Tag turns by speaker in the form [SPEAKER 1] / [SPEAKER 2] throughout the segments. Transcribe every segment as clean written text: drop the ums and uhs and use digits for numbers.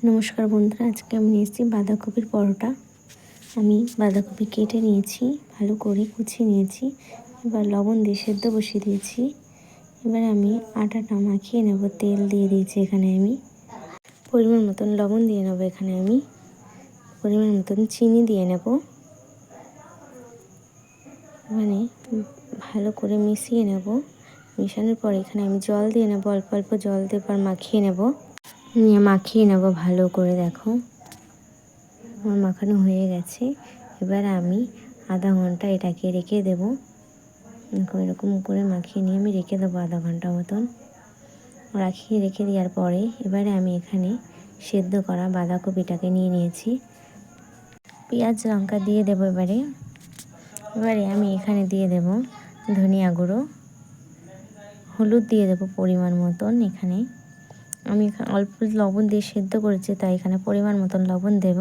[SPEAKER 1] নমস্কার বন্ধুরা, আজকে আমি নিয়েছি বাঁধাকপির পরোটা। আমি বাঁধাকপি কেটে নিয়েছি, ভালো করে কুচিয়ে নিয়েছি। এবার লবণ দিয়ে সেদ্ধ বসিয়ে দিয়েছি। এবার আমি আটাটা মাখিয়ে নেব, তেল দিয়ে দিয়েছি এখানে আমি। পরিমাণ মতন লবণ দিয়ে নেব এখানে আমি। পরিমাণ মতন চিনি দিয়ে নেব। মানে ভালো করে মিশিয়ে নেব। মেশানোর পর এখানে আমি জল দিয়ে নেব, অল্প অল্প জল দিয়ে পর মাখিয়ে নেব। মাখিয়ে নেব ভালো করে। দেখো আমার মাখানো হয়ে গেছে। এবার আমি আধা ঘন্টা এটাকে রেখে দেবো। এরকম করে মাখিয়ে নিয়ে আমি রেখে দেবো আধা ঘন্টা মতন। রেখে দেওয়ার পরে এবারে আমি এখানে সেদ্ধ করা বাঁধাকপিটাকে নিয়ে নিয়েছি। পেঁয়াজ লঙ্কা দিয়ে দেবো। এবারে আমি এখানে দিয়ে দেব ধনিয়া গুঁড়ো, হলুদ দিয়ে দেবো পরিমাণ মতন। এখানে আমি অল্প লবণ দিয়ে সেদ্ধ করেছি, তাই এখানে পরিমাণ মতন লবণ দেব।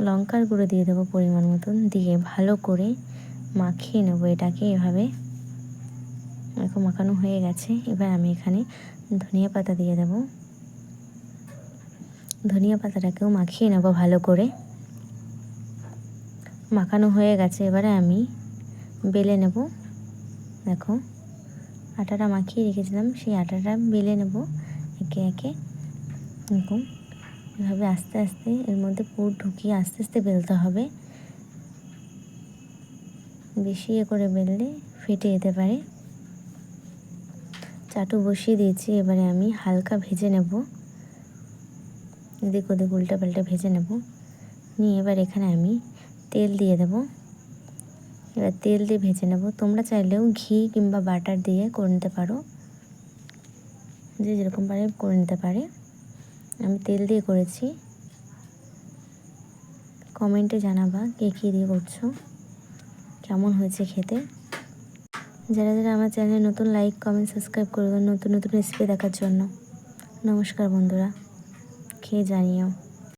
[SPEAKER 1] লঙ্কার গুঁড়ো দিয়ে দেবো পরিমাণ মতন, দিয়ে ভালো করে মাখিয়ে নেবো এটাকে। এভাবে এখন মাখানো হয়ে গেছে। এবার আমি এখানে ধনিয়া পাতা দিয়ে দেব। ধনিয়া পাতাটাকেও মাখিয়ে নেব ভালো করে। মাখানো হয়ে গেছে। এবারে আমি বেলে নেব। দেখো আটাটা মাখিয়ে রেখেছিলাম, সেই আটাটা বেলে নেব একে একে। এরকম এভাবে আস্তে আস্তে এর মধ্যে পুর ঢুকিয়ে আস্তে আস্তে বেলতে হবে। বেশি করে বেললে ফেটে যেতে পারে। চাটু বসিয়ে দিয়েছি। এবারে আমি হালকা ভেজে নেব, এদিক ওদিক উল্টে পাল্টে ভেজে নেব। নিয়ে এবার এখানে আমি তেল দিয়ে দেব। এবার তেল দিয়ে ভেজে নেব। তোমরা চাইলেও ঘি কিংবা বাটার দিয়ে করে নিতে পারো, যে যেরকম পারে করে নিতে পারে। আমি তেল দিয়ে করেছি। কমেন্টে জানাবা কে কী দিয়ে করছো, কেমন হয়েছে খেতে। যারা যারা আমার চ্যানেলে নতুন, লাইক কমেন্ট সাবস্ক্রাইব করবেন নতুন নতুন রেসিপি দেখার জন্য। নমস্কার বন্ধুরা, খেয়ে জানিও।